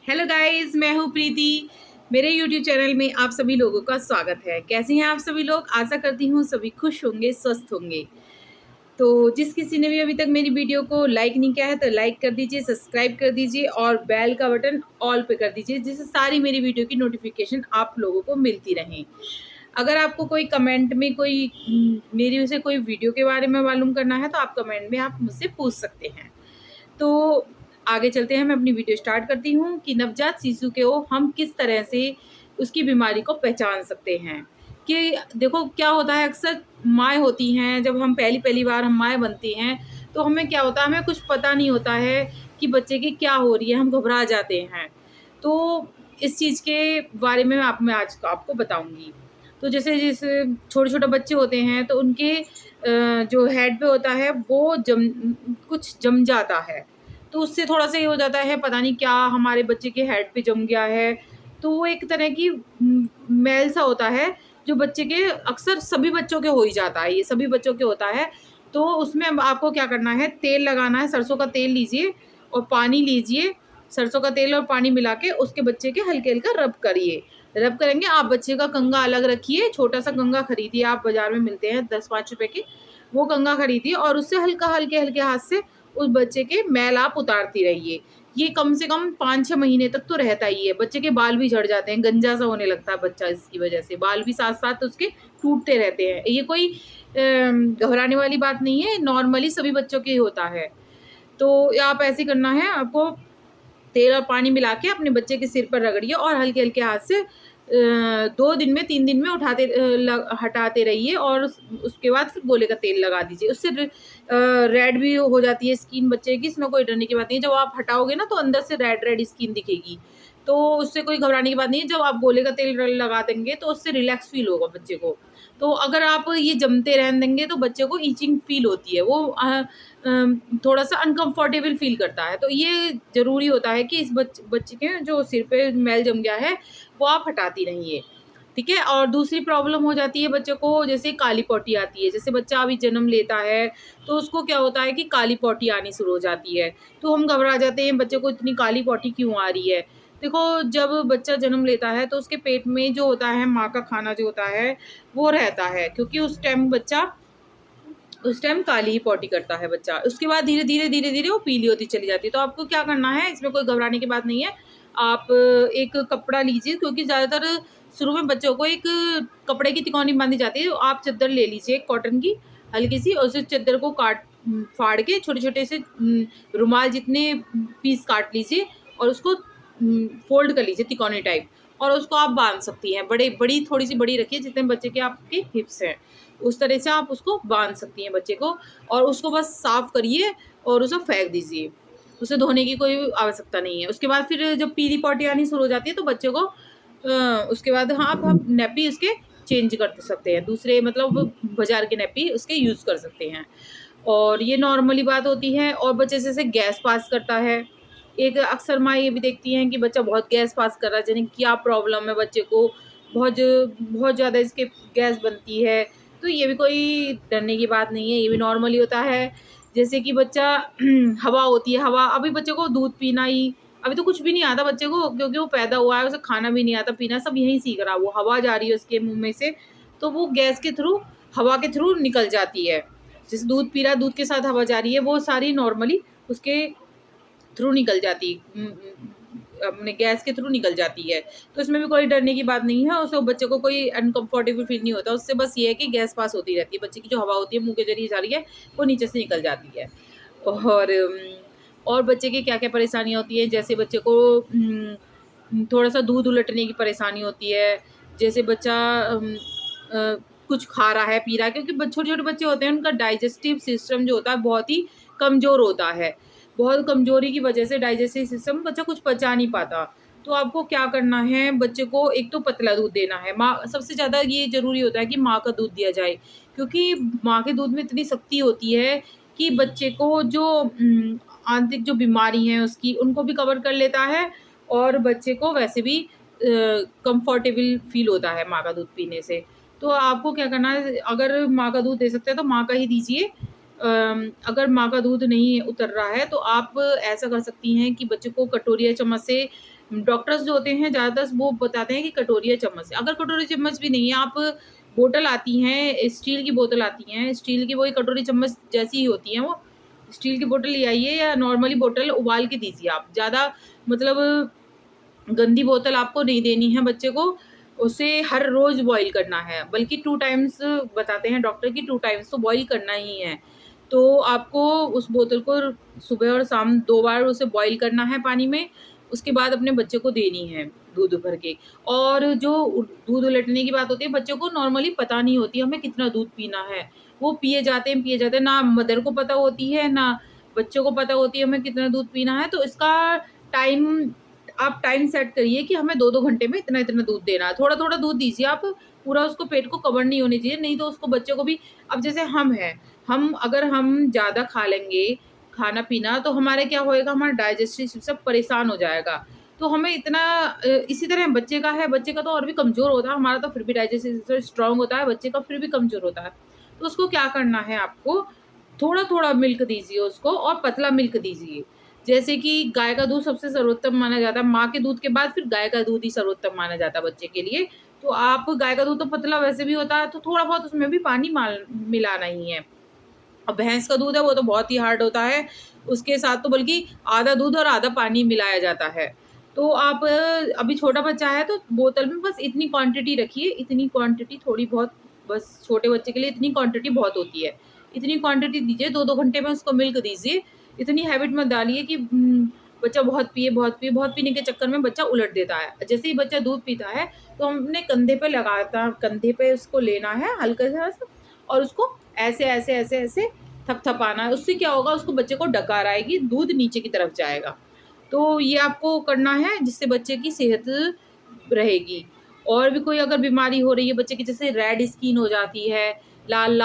Hello guys, मैं हूँ प्रीति। मेरे यूट्यूब चैनल में आप सभी लोगों का स्वागत है। कैसे हैं आप सभी लोग? आशा करती हूँ सभी खुश होंगे, स्वस्थ होंगे। तो जिस किसी ने भी अभी तक मेरी वीडियो को लाइक नहीं किया है तो लाइक कर दीजिए, सब्सक्राइब कर दीजिए और बेल का बटन ऑल पे कर दीजिए, जिससे सारी मेरी वीडियो की नोटिफिकेशन आप लोगों को मिलती रहें। अगर आपको कोई कमेंट में मेरी से कोई वीडियो के बारे में मालूम करना है तो आप कमेंट में आप मुझसे पूछ सकते हैं। तो आगे चलते हैं, मैं अपनी वीडियो स्टार्ट करती हूँ कि नवजात शिशु को हम किस तरह से उसकी बीमारी को पहचान सकते हैं। कि देखो क्या होता है, अक्सर माँ होती हैं, जब हम पहली बार हम माँ बनती हैं तो हमें क्या होता है, हमें कुछ पता नहीं होता है कि बच्चे की क्या हो रही है, हम घबरा जाते हैं। तो इस चीज़ के बारे में मैं आज आपको बताऊंगी। तो जैसे जैसे छोटे छोटे बच्चे होते हैं तो उनके जो हेड पे होता है वो कुछ जम जाता है। तो उससे थोड़ा-सा ये हो जाता है, पता नहीं क्या हमारे बच्चे के हेड पे जम गया है। तो वो एक तरह की मैल सा होता है, जो बच्चे के अक्सर सभी बच्चों के हो ही जाता है, ये सभी बच्चों के होता है। तो उसमें अब आपको क्या करना है, तेल लगाना है, सरसों का तेल लीजिए और पानी लीजिए, सरसों का तेल और पानी मिला के उसके बच्चे के हल्के-हल्का रब करिए। रब करेंगे, आप बच्चे का कंघा अलग रखिए, छोटा-सा कंघा खरीदिए, आप बाज़ार में मिलते हैं 10-5 रुपए के, वो कंघा खरीदिए और उससे हल्का हल्के-हल्के हाथ से उस बच्चे के मैल आप उतारती रहिए। ये कम से कम 5-6 महीने तक तो रहता ही है। बच्चे के बाल भी झड़ जाते हैं, गंजा सा होने लगता है बच्चा इसकी वजह से। बाल भी साथ-साथ उसके टूटते रहते हैं। ये कोई घबराने वाली बात नहीं है, नॉर्मली सभी बच्चों के ही होता है। तो आप ऐसे करना है, आपको तेल और पानी मिला के अपने बच्चे के सिर पर रगड़िए और हल्के-हल्के हाथ से 2 दिन में 3 दिन में हटाते रहिए और उसके बाद फिर गोले का तेल लगा दीजिए। उससे रेड भी हो जाती है स्किन बच्चे की, इसमें कोई डरने की बात नहीं है। जब आप हटाओगे ना तो अंदर से रेड-रेड स्किन दिखेगी, तो उससे कोई घबराने की बात नहीं है। जब आप गोले का तेल लगा देंगे तो उससे रिलैक्स फ़ील होगा बच्चे को। तो अगर आप ये जमते रहने देंगे तो बच्चे को इचिंग फ़ील होती है, वो थोड़ा-सा अनकम्फर्टेबल फ़ील करता है। तो ये ज़रूरी होता है कि इस बच्चे के जो सिर पे मैल जम गया है, वो आप हटाती रहिए, ठीक है? और दूसरी प्रॉब्लम हो जाती है बच्चे को, जैसे काली पॉटी आती है। जैसे बच्चा अभी जन्म लेता है, तो उसको क्या होता है कि काली पॉटी आनी शुरू हो जाती है। तो हम घबरा जाते हैं, बच्चे को इतनी काली पॉटी क्यों आ रही है? देखो, जब बच्चा जन्म लेता है, तो उसके पेट में जो होता है, माँ का खाना जो होता है, वो रहता है, क्योंकि उस टाइम काली ही पॉटी करता है बच्चा। उसके बाद धीरे-धीरे वो पीली होती चली जाती है। तो आपको क्या करना है, इसमें कोई घबराने की बात नहीं है। आप एक कपड़ा लीजिए, क्योंकि ज़्यादातर शुरू में बच्चों को एक कपड़े की तिकोनी बाँधी जाती है। तो आप चद्दर ले लीजिए कॉटन की हल्की-सी और उस चद्दर को फाड़ के छोटे-छोटे से रुमाल जितने पीस काट लीजिए और उसको फ़ोल्ड कर लीजिए तिकोनी टाइप, और उसको आप बाँध सकती हैं। बड़ी थोड़ी-सी बड़ी रखिए जितने बच्चे के आपके हिप्स हैं। उस तरह से आप उसको बाँध सकती हैं बच्चे को, और उसको बस साफ़ करिए और उसे फेंक दीजिए। उसे धोने की कोई आवश्यकता नहीं है। उसके बाद फिर जब पीली पॉटी आनी शुरू हो जाती है तो बच्चे को उसके बाद हाँ, आप नैपी उसके चेंज कर सकते हैं। दूसरे मतलब बाज़ार के नैपी उसके यूज़ कर सकते हैं। और ये नॉर्मली बात होती है। और बच्चे जैसे गैस पास करता है, एक अक्सर माँ ये भी देखती हैं कि बच्चा बहुत गैस पास कर रहा है, जाने क्या प्रॉब्लम है बच्चे को, बहुत ज़्यादा इसके गैस बनती है। तो ये भी कोई डरने की बात नहीं है, ये भी नॉर्मली होता है। जैसे कि बच्चा हवा होती है, हवा अभी बच्चे को दूध पीना ही, अभी तो कुछ भी नहीं आता बच्चे को, क्योंकि वो पैदा हुआ है, उसे खाना भी नहीं आता, पीना सब यहीं सीख रहा है। वो हवा जा रही है उसके मुँह में से, तो वो गैस के थ्रू, हवा के थ्रू निकल जाती है। जैसे दूध पी रहा है, दूध के साथ हवा जा रही है, वो सारी नॉर्मली उसके थ्रू निकल जाती अपने गैस के थ्रू निकल जाती है। तो इसमें भी कोई डरने की बात नहीं है, उससे बच्चे को कोई अनकम्फर्टेबल फ़ील नहीं होता। उससे बस ये है कि गैस पास होती रहती है, बच्चे की जो हवा होती है मुँह के ज़रिए जा रही है, वो नीचे से निकल जाती है। और और बच्चे की क्या-क्या परेशानियाँ होती हैं, जैसे बच्चे को थोड़ा-सा दूध उलटने की परेशानी होती है। जैसे बच्चा अ, कुछ खा रहा है, पी रहा है, क्योंकि छोटे-छोटे बच्चे होते हैं, उनका डाइजेस्टिव सिस्टम जो होता है बहुत ही कमज़ोर होता है। बहुत कमज़ोरी की वजह से डाइजेस्टिव सिस्टम बच्चा कुछ पचा नहीं पाता। तो आपको क्या करना है, बच्चे को एक तो पतला दूध देना है। माँ सबसे ज़्यादा ये ज़रूरी होता है कि माँ का दूध दिया जाए, क्योंकि माँ के दूध में इतनी शक्ति होती है कि बच्चे को जो आंतरिक जो बीमारी हैं उसकी, उनको भी कवर कर लेता है, और बच्चे को वैसे भी कंफर्टेबल फ़ील होता है माँ का दूध पीने से। तो आपको क्या करना है, अगर माँ का दूध दे सकते हैं तो माँ का ही दीजिए। अगर माँ का दूध नहीं उतर रहा है तो आप ऐसा कर सकती हैं कि बच्चे को कटोरी या चम्मच से डॉक्टर्स जो होते हैं ज़्यादातर वो बताते हैं कि कटोरी या चम्मच से। अगर कटोरी चम्मच भी नहीं है, आप बोतल आती हैं, स्टील की बोतल आती हैं, स्टील की वही कटोरी चम्मच जैसी ही होती हैं वो, स्टील की बोतल ले आइए या नॉर्मली बोतल उबाल के दीजिए आप। ज़्यादा मतलब गंदी बोतल आपको नहीं देनी है बच्चे को, उसे हर रोज़ बॉयल करना है, बल्कि 2 टाइम्स बताते हैं डॉक्टर कि 2 टाइम्स तो बॉयल करना ही है। तो आपको उस बोतल को सुबह और शाम 2 बार उसे बॉयल करना है पानी में, उसके बाद अपने बच्चे को देनी है दूध भर के। और जो दूध उलटने की बात होती है, बच्चों को नॉर्मली पता नहीं होती हमें कितना दूध पीना है। वो पिए जाते हैं, ना मदर को पता होती है, ना बच्चों को पता होती है हमें कितना दूध पीना है। तो इसका टाइम आप टाइम सेट करिए कि हमें 2-2 घंटे में इतना-इतना दूध देना है। थोड़ा-थोड़ा दूध दीजिए आप, पूरा उसको पेट को कवर नहीं होने चाहिए, नहीं तो उसको बच्चे को भी। अब जैसे हम हैं, अगर हम ज़्यादा खा लेंगे खाना-पीना तो हमारे क्या होएगा, हमारा डाइजेस्टिव सिस्टम परेशान हो जाएगा। तो हमें इतना इसी तरह बच्चे का है, बच्चे का तो और भी कमज़ोर होता है, हमारा तो फिर भी डाइजेस्टिव सिस्टम स्ट्रॉन्ग होता है, बच्चे का फिर भी कमज़ोर होता है। तो उसको क्या करना है आपको, थोड़ा-थोड़ा मिल्क दीजिए उसको और पतला मिल्क दीजिए। जैसे कि गाय का दूध सबसे सर्वोत्तम माना जाता है, माँ के दूध के बाद फिर गाय का दूध ही सर्वोत्तम माना जाता है बच्चे के लिए। तो आप गाय का दूध तो पतला वैसे भी होता है, तो थोड़ा-बहुत उसमें भी पानी मिलाना ही है। और भैंस का दूध है वो तो बहुत ही हार्ड होता है, उसके साथ तो बल्कि आधा दूध और आधा पानी मिलाया जाता है। तो आप अभी छोटा बच्चा है तो बोतल में बस इतनी क्वांटिटी रखिए, इतनी क्वांटिटी थोड़ी बहुत, बस छोटे बच्चे के लिए इतनी क्वांटिटी बहुत होती है। इतनी क्वांटिटी दीजिए, 2-2 घंटे में उसको मिल्क दीजिए। इतनी हैबिट मत डालिए कि बच्चा बहुत पिए, बहुत पीने के चक्कर में बच्चा उलट देता है। जैसे ही बच्चा दूध पीता है तो हमने कंधे पे उसको लेना है हल्का सा और उसको ऐसे थपथपाना है। उससे क्या होगा, उसको बच्चे को डकार आएगी, दूध नीचे की तरफ जाएगा। तो ये आपको करना है जिससे बच्चे की सेहत रहेगी। और भी कोई अगर बीमारी हो रही है बच्चे की, जैसे रेड स्किन हो जाती है, लाल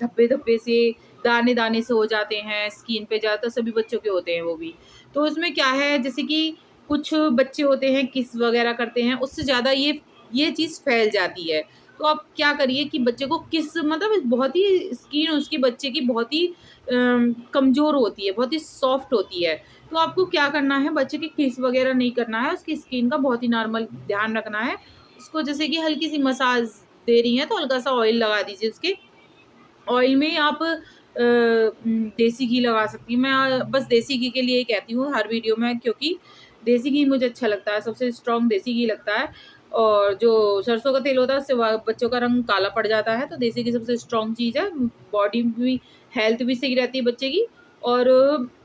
धब्बे-धब्बे से, दाने-दाने से हो जाते हैं स्किन पे, ज़्यादातर सभी बच्चों के होते हैं वो भी। तो उसमें क्या है, जैसे कि कुछ बच्चे होते हैं किस वगैरह करते हैं, उससे ज़्यादा ये चीज़ फैल जाती है। तो आप क्या करिए कि बच्चे को किस मतलब बहुत ही स्किन उसकी बच्चे की बहुत ही कमज़ोर होती है, बहुत ही सॉफ्ट होती है। तो आपको क्या करना है, बच्चे की किस वगैरह नहीं करना है, उसकी स्किन का बहुत ही नॉर्मल ध्यान रखना है। उसको जैसे कि हल्की-सी मसाज दे रही हैं तो हल्का-सा ऑयल लगा दीजिए उसके। ऑयल में आप देसी घी लगा सकती हैं। मैं बस देसी घी के लिए ही कहती हूँ हर वीडियो में, क्योंकि देसी घी मुझे अच्छा लगता है, सबसे स्ट्रॉन्ग देसी घी लगता है। और जो सरसों का तेल होता है उससे बच्चों का रंग काला पड़ जाता है, तो देसी घी सबसे स्ट्रॉन्ग चीज़ है। बॉडी भी, हेल्थ भी सही रहती है बच्चे की, और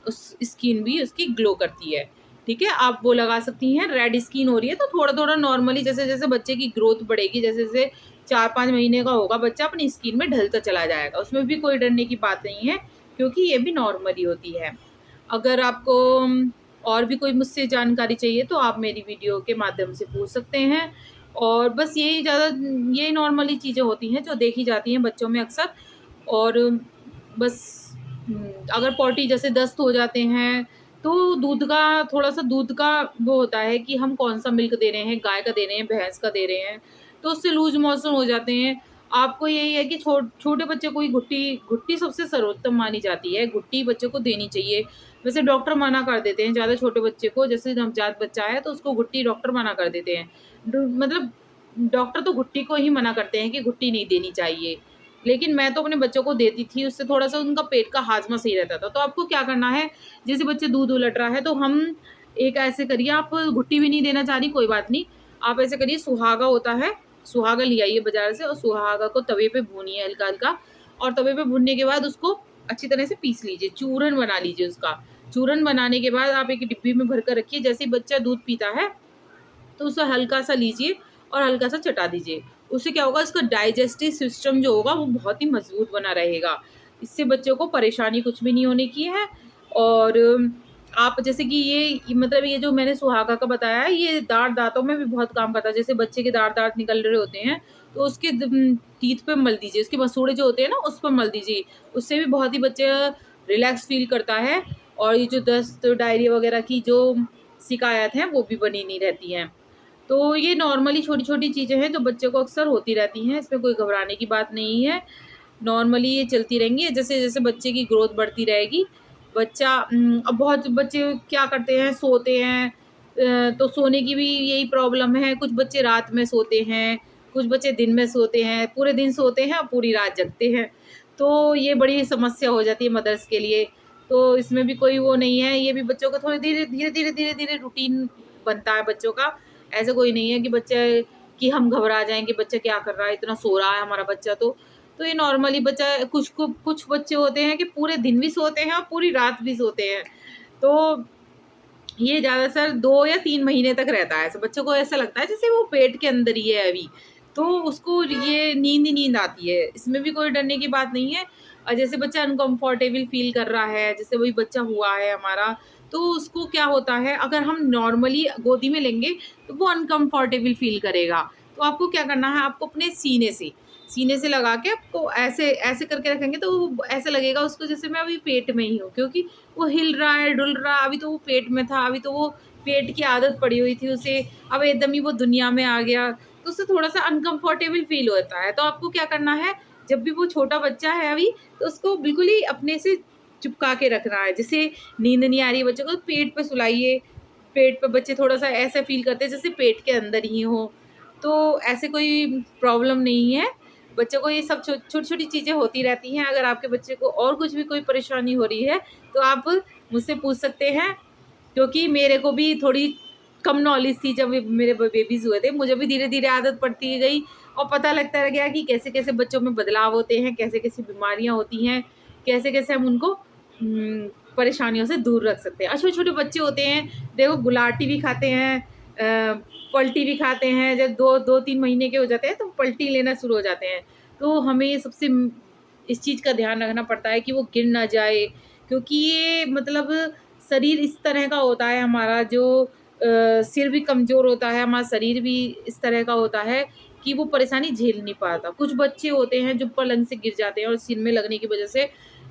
उस स्किन भी उसकी ग्लो करती है। ठीक है, आप वो लगा सकती हैं। रेड स्किन हो रही है तो थोड़ा-थोड़ा नॉर्मली जैसे-जैसे बच्चे की ग्रोथ बढ़ेगी, जैसे-जैसे 4-5 महीने का होगा बच्चा, अपनी स्किन में ढलता चला जाएगा। उसमें भी कोई डरने की बात नहीं है, क्योंकि ये भी नॉर्मल ही होती है। अगर आपको और भी कोई मुझसे जानकारी चाहिए तो आप मेरी वीडियो के माध्यम से पूछ सकते हैं। और बस यही नॉर्मली चीज़ें होती हैं जो देखी जाती हैं बच्चों में अक्सर। और बस अगर पॉटी जैसे दस्त हो जाते हैं तो दूध का वो होता है कि हम कौन-सा मिल्क दे रहे हैं, गाय का दे रहे हैं, भैंस का दे रहे हैं, तो उससे लूज़ मोशन हो जाते हैं। आपको यही है कि छोटे बच्चे को ही घुट्टी सबसे सर्वोत्तम मानी जाती है, घुट्टी बच्चे को देनी चाहिए। वैसे डॉक्टर मना कर देते हैं ज़्यादा छोटे बच्चे को, जैसे नवजात बच्चा है तो उसको घुट्टी डॉक्टर मना कर देते हैं। मतलब डॉक्टर तो घुट्टी को ही मना करते हैं कि घुट्टी नहीं देनी चाहिए। लेकिन मैं तो अपने बच्चों को देती थी, उससे थोड़ा-सा उनका पेट का हाज़मा सही रहता था। तो आपको क्या करना है, जैसे बच्चे दूध उलट रहा है तो हम एक ऐसे करिए, आप घुट्टी भी नहीं देना चाह रही, कोई बात नहीं। आप ऐसे करिए, सुहागा होता है, सुहागा ले आइए बाज़ार से और सुहागा को तवे पे भूनिए हल्का-हल्का, और तवे पे भूनने के बाद उसको अच्छी तरह से पीस लीजिए, चूरन बना लीजिए उसका। चूरन बनाने के बाद आप एक डिब्बी में भर कर रखिए, जैसे ही बच्चा दूध पीता है तो उसे हल्का-सा लीजिए और हल्का-सा चटा दीजिए। उससे क्या होगा, उसका डाइजेस्टिव सिस्टम जो होगा वो बहुत ही मज़बूत बना रहेगा। इससे बच्चों को परेशानी कुछ भी नहीं होने की है। और आप जैसे कि ये जो मैंने सुहागा का बताया है, ये दाँतों में भी बहुत काम करता है। जैसे बच्चे के दाँत निकल रहे होते हैं, तो उसके टीथ पे मल दीजिए, उसके मसूड़े जो होते हैं ना, उस पे मल दीजिए। उससे भी बहुत ही बच्चा रिलैक्स फ़ील करता है, और ये जो दस्त, डायरिया वग़ैरह की जो शिकायत हैं, वो भी बनी नहीं रहती हैं। तो ये नॉर्मली छोटी-छोटी चीज़ें हैं जो बच्चे को अक्सर होती रहती हैं, इसमें कोई घबराने की बात नहीं है। नॉर्मली ये चलती रहेंगी, जैसे-जैसे बच्चे की ग्रोथ बढ़ती रहेगी, अब बहुत बच्चे क्या करते हैं, सोते हैं, तो सोने की भी यही प्रॉब्लम है, कुछ बच्चे रात में सोते हैं, कुछ बच्चे दिन में सोते हैं, पूरे दिन सोते हैं और पूरी रात जगते हैं। तो ये बड़ी समस्या हो जाती है मदर्स के लिए। तो इसमें भी कोई वो नहीं है, ये भी बच्चों का थोड़ी धीरे-धीरे रूटीन बनता है बच्चों का। ऐसा कोई नहीं है कि बच्चे कि हम घबरा जाएँ कि बच्चा क्या कर रहा है, इतना सो रहा है हमारा बच्चा तो ये नॉर्मली बच्चा कुछ बच्चे होते हैं कि पूरे दिन भी सोते हैं और पूरी रात भी सोते हैं। तो ये ज़्यादातर 2 या 3 महीने तक रहता है। ऐसे बच्चों को ऐसा लगता है जैसे वो पेट के अंदर ही है अभी, तो उसको ये नींद ही नींद आती है। इसमें भी कोई डरने की बात नहीं है। और जैसे बच्चा अनकम्फर्टेबल फ़ील कर रहा है, जैसे वही बच्चा हुआ है हमारा, तो उसको क्या होता है अगर हम नॉर्मली गोदी में लेंगे, तो वो अनकम्फर्टेबल फ़ील करेगा। तो आपको क्या करना है, आपको अपने सीने से लगा के आपको ऐसे ऐसे करके रखेंगे तो वो ऐसा लगेगा उसको जैसे मैं अभी पेट में ही हूँ, क्योंकि वो हिल रहा है, डुल रहा है, अभी तो वो पेट में था, अभी तो वो पेट की आदत पड़ी हुई थी उसे, अब एकदम ही वो दुनिया में आ गया, तो उससे थोड़ा-सा अनकम्फर्टेबल फ़ील होता है। तो आपको क्या करना है, जब भी वो छोटा बच्चा है अभी, तो उसको बिल्कुल ही अपने से चिपका के रखना है। जैसे नींद नहीं आ रही है बच्चों को, तो पेट पे सुलाइए, पेट पे बच्चे थोड़ा-सा ऐसा फ़ील करते हैं जैसे पेट के अंदर ही हों। तो ऐसे कोई प्रॉब्लम नहीं है, बच्चों को ये सब छोटी-छोटी चीज़ें होती रहती हैं। अगर आपके बच्चे को और कुछ भी कोई परेशानी हो रही है, तो आप मुझसे पूछ सकते हैं, क्योंकि मेरे को भी थोड़ी कम नॉलेज थी जब मेरे बेबीज़ हुए थे। मुझे भी धीरे-धीरे आदत पड़ती गई और पता लगता रह गया कि कैसे-कैसे बच्चों में बदलाव होते हैं, कैसे-कैसे बीमारियाँ होती हैं, कैसे-कैसे हम उनको परेशानियों से दूर रख सकते हैं। और छोटे-छोटे बच्चे होते हैं, देखो गुलाटी भी खाते हैं, पलटी भी खाते हैं, जब 2-3 महीने के हो जाते हैं तो पलटी लेना शुरू हो जाते हैं। तो हमें सबसे इस चीज़ का ध्यान रखना पड़ता है कि वो गिर ना जाए, क्योंकि ये मतलब शरीर इस तरह का होता है हमारा, जो सिर भी कमज़ोर होता है, हमारा शरीर भी इस तरह का होता है कि वो परेशानी झेल नहीं पाता। कुछ बच्चे होते हैं जो पलंग से गिर जाते हैं और सिर में लगने की वज़ह से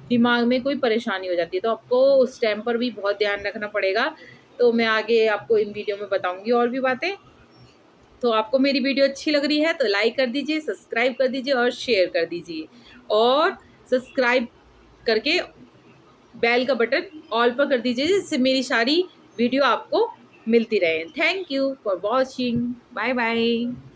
दिमाग में कोई परेशानी हो जाती है, तो आपको उस टाइम पर भी बहुत ध्यान रखना पड़ेगा। तो मैं आगे आपको इन वीडियो में बताऊँगी और भी बातें। तो आपको मेरी वीडियो अच्छी लग रही है तो लाइक कर दीजिए, सब्सक्राइब कर दीजिए और शेयर कर दीजिए। और सब्सक्राइब करके बेल का बटन ऑल पर कर दीजिए, जिससे मेरी सारी वीडियो आपको मिलती रहे। Thank you for watching. Bye bye.